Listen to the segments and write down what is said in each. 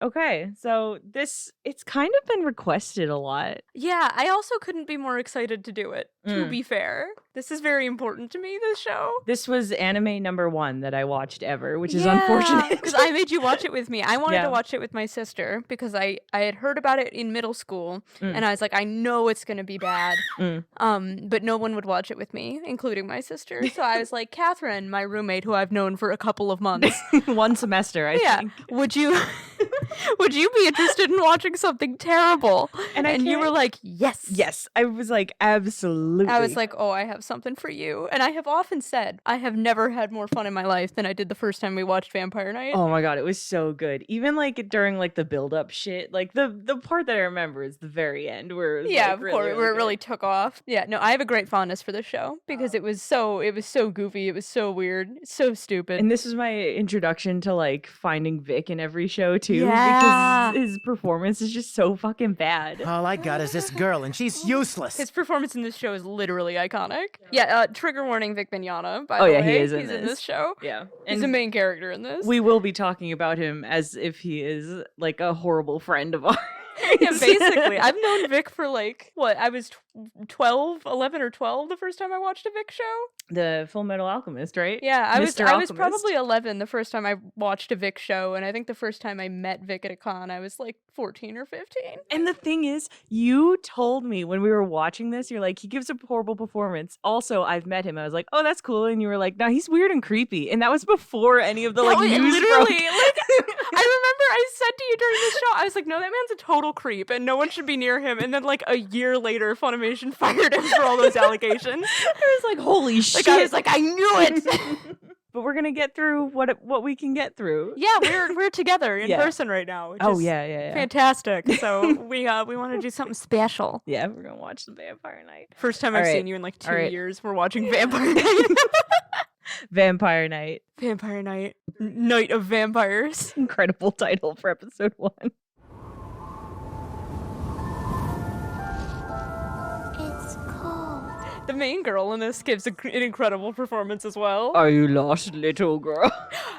Okay, so it's kind of been requested a lot. Yeah, I also couldn't be more excited to do it, to Mm. be fair. This is very important to me, this show. This was anime number 1 that I watched ever, which is unfortunate. Because I made you watch it with me. I wanted Yeah. to watch it with my sister because I had heard about it in middle school, Mm. and I was like, I know it's gonna be bad. Mm. But no one would watch it with me, including my sister. So I was like, Catherine, my roommate, who I've known for a couple of months. 1 semester, I think. Would you would you be interested in watching something terrible? And you were like, yes. Yes, I was like, absolutely. I was like, oh, I have something for you. And I have often said, I have never had more fun in my life than I did the first time we watched Vampire Night. oh my god, it was so good. Even like during like the build up shit, like the part that I remember is the very end where it was, yeah, like, of really, course, really where it good. really took off. Yeah, no, I have a great fondness for this show because it was so goofy, it was so weird, so stupid. And this was my introduction to like finding Vic in every show too, Yeah. because his performance is just so fucking bad. All I got is this girl, and she's useless. His performance in this show is literally iconic. Yeah, trigger warning, Vic Mignogna, by Oh, the yeah, way. he is in He's in this. this show. Yeah, He's the main character in this. we will be talking about him as if he is like a horrible friend of ours. Yeah, basically. I've known Vic for like, what, I was 11 or 12 the first time I watched a Vic show? The Full Metal Alchemist, right? Yeah, I was Mr. I was Alchemist. probably 11 the first time I watched a Vic show, and I think the first time I met Vic at a con, I was like 14 or 15. And the thing is, you told me when we were watching this, you're like, he gives a horrible performance. Also, I've met him. I was like, oh, that's cool. And you were like, no, he's weird and creepy. And that was before any of the like No, it news literally, broke. like, I remember I said to you during this show, I was like, no, that man's a total creep, and no one should be near him. And then like a year later, Funimation fired him for all those allegations. I was like, holy shit. Like I was like, I knew it. But we're gonna get through what we can get through. Yeah, we're together in Yeah. person right now. Which Oh is yeah. fantastic. So we want to do something special. Yeah, we're gonna watch the Vampire Night. First time All I've right. seen you in like 2 All right. years. We're watching Vampire Night. Vampire Night. Vampire Night. Night of Vampires. Incredible title for episode 1. It's cold. The main girl in this gives an incredible performance as well. Are you lost, little girl?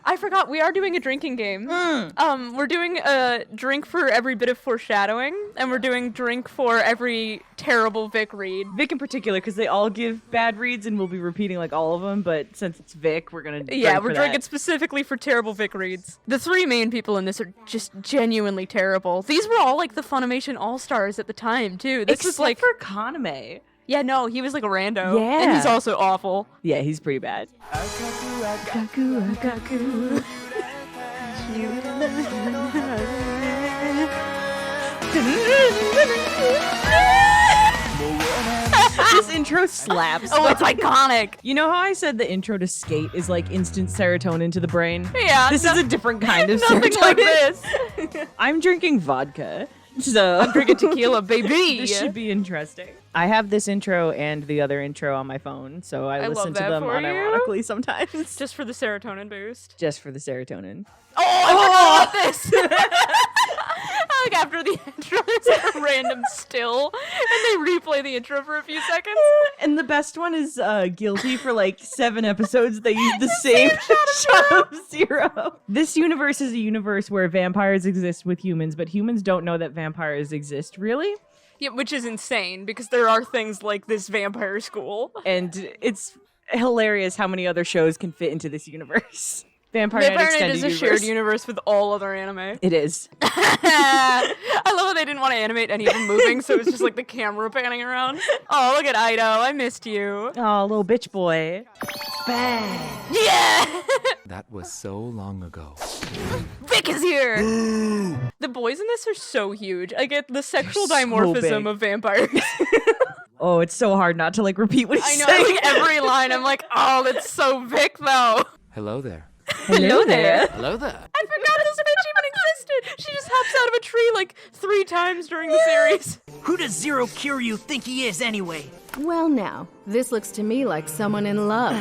I forgot, we are doing a drinking game. We're doing a drink for every bit of foreshadowing, and we're doing drink for every terrible Vic read. Vic in particular, because they all give bad reads, and we'll be repeating like all of them. But since it's Vic, we're gonna Yeah, drink we're for drinking that. specifically for terrible Vic reads. The 3 main people in this are just genuinely terrible. These were all like the Funimation All-Stars at the time, too. This was Except like, for Kaname. yeah, no, he was like a rando. Yeah. And he's also awful. Yeah, he's pretty bad. This intro slaps. Oh, it's iconic. You know how I said the intro to Skate is like instant serotonin to the brain? Yeah. This is a different kind of nothing serotonin. like this. I'm drinking vodka, so Drinking tequila, baby. this should be interesting. I have this intro and the other intro on my phone, so I love listen to that them for you. unironically sometimes. Just for the serotonin boost. Just for the serotonin. Oh, I forgot about this. Like after the intro, there's like a random still, and they replay the intro for a few seconds. And the best one is Guilty for like 7 episodes. They use the same shot of zero. This universe is a universe where vampires exist with humans, but humans don't know that vampires exist, really? Yeah, which is insane because there are things like this vampire school. And it's hilarious how many other shows can fit into this universe. Vampire Night Vampire Night Extended is a Universe. shared universe with all other anime. It is. I love how they didn't want to animate any of them moving, so it was just like the camera panning around. Oh, look at Ido. I missed you. Oh, little bitch boy. Bang. Yeah! That was so long ago. Vic is here! The boys in this are so huge. I get the sexual so dimorphism big. of vampires. Oh, it's so hard not to like repeat what I he's know, saying. like every line, I'm like, oh, that's so Vic though. Hello there. Hello there. Hello there. I forgot this bitch even existed. She just hops out of a tree like 3 times during the series. Who does Zero Kiryu think he is anyway? Well, now, this looks to me like someone in love.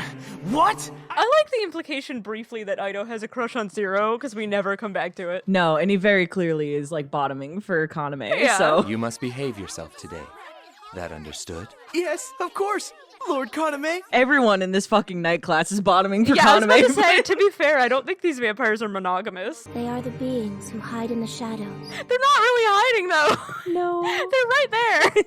What? I like the implication briefly that Ido has a crush on Zero because we never come back to it. No, and he very clearly is like bottoming for Kaname. Yeah. So You must behave yourself today. That understood? Yes, of course. Lord Kaname? Everyone in this fucking night class is bottoming for Yeah, I was about to Kaname. say, to be fair, I don't think these vampires are monogamous. They are the beings who hide in the shadows. They're not really hiding though. No. They're right there.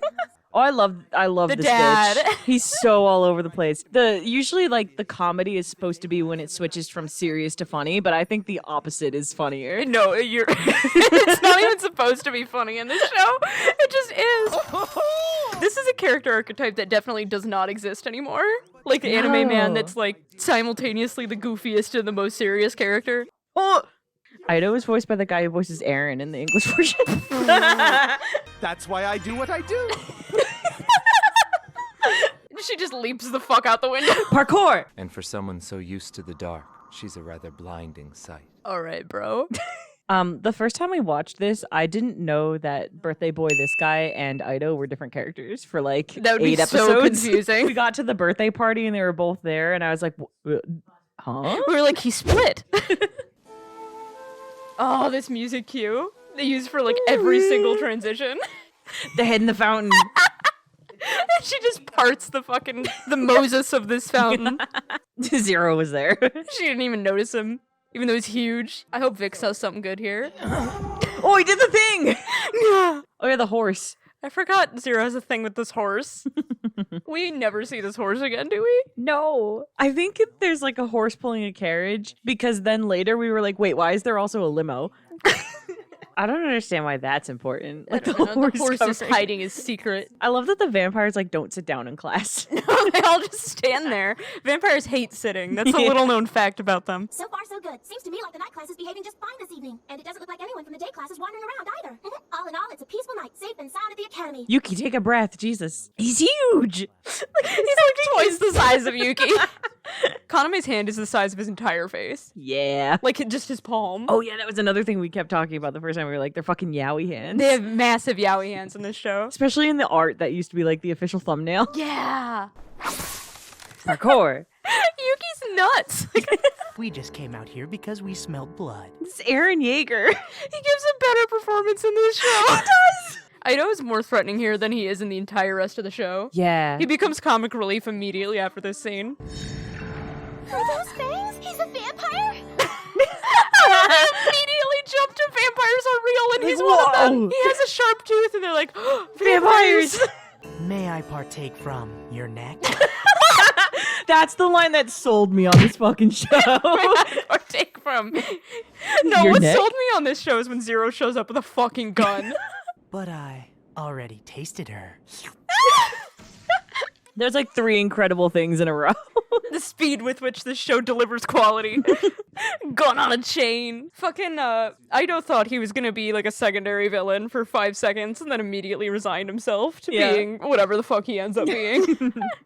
Oh, I love The this dad. bitch. He's so all over the place. Usually like the comedy is supposed to be when it switches from serious to funny, but I think the opposite is funnier. No, you're. It's not even supposed to be funny in this show. It just is. This is a character archetype that definitely does not exist anymore. Like the anime man that's like simultaneously the goofiest and the most serious character. Oh, Ido is voiced by the guy who voices Aaron in the English version. That's why I do what I do. She just leaps the fuck out the window. Parkour. And for someone so used to the dark, she's a rather blinding sight. All right, bro. The first time I watched this, I didn't know that Birthday Boy, this guy, and Ido were different characters for like That would 8 be episodes. so confusing. We got to the birthday party and they were both there, and I was like, huh? We were like, he split. Oh, this music cue they use for like every single transition. The head in the fountain. She just parts the Moses of this fountain. Zero was there. She didn't even notice him, even though he's huge. I hope Vix does something good here. Oh, he did the thing! Oh yeah, the horse. I forgot Zero has a thing with this horse. We never see this horse again, do we? No. I think there's like a horse pulling a carriage, because then later we were like, wait, why is there also a limo? I don't understand why that's important. Like I don't know, the horse is covering- hiding his secret. I love that the vampires like don't sit down in class. They all just stand there. Vampires hate sitting. That's a Yeah. little known fact about them. So far, so good. Seems to me like the night class is behaving just fine this evening. And it doesn't look like anyone from the day class is wandering around either. All in all, it's a peaceful night, safe and sound at the academy. Yuki, take a breath. Jesus. He's huge. He's like twice the size of Yuki. Kaname's hand is the size of his entire face. Yeah. Like just his palm. Oh yeah, that was another thing we kept talking about the first time. We were like, they're fucking yaoi hands. They have massive yaoi hands in this show. Especially in the art that used to be like the official thumbnail. Yeah. Parkour. Yuki's nuts. We just came out here because we smelled blood. It's Aaron Yeager. He gives a better performance in this show. He does. Ido is more threatening here than he is in the entire rest of the show. Yeah. He becomes comic relief immediately after this scene. Are those fangs? He's a vampire? They immediately jump to vampires are real and he's one of them. Whoa. He has a sharp tooth and they're like, vampires. May I partake from your neck? That's the line that sold me on this fucking show. Or take from. No, Your what neck? sold me on this show is when Zero shows up with a fucking gun. But I already tasted her. There's like 3 incredible things in a row. The speed with which this show delivers quality. Gun on a chain. Fucking, Ido thought he was gonna be like a secondary villain for 5 seconds and then immediately resigned himself to Yeah. being whatever the fuck he ends up being.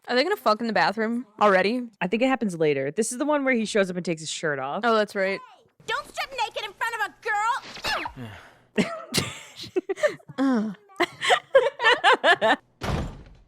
Are they gonna fuck in the bathroom already? I think it happens later. This is the one where he shows up and takes his shirt off. Oh, that's right. Don't strip naked in front of a girl!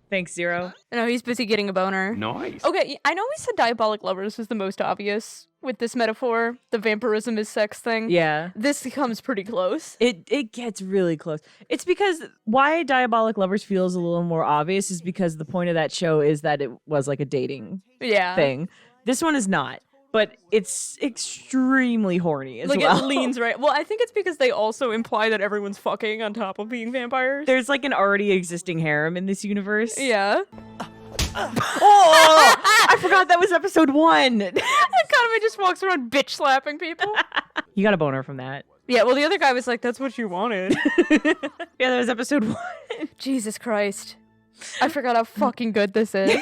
Thanks, Zero. No, he's busy getting a boner. Nice. Okay, I know we said diabolic lovers is the most obvious with this metaphor. The vampirism is sex thing. Yeah. This comes pretty close. It gets really close. It's because why Diabolic Lovers feels a little more obvious is because the point of that show is that it was like a dating Yeah. thing. This one is not, but it's extremely horny as Like well. it leans right. Well, I think it's because they also imply that everyone's fucking on top of being vampires. There's like an already existing harem in this universe. Yeah. Oh, I forgot that was episode 1. Kaname just walks around bitch slapping people. You got a boner from that. Yeah, well, the other guy was like, that's what you wanted. Yeah, that was episode 1. Jesus Christ. I forgot how fucking good this is.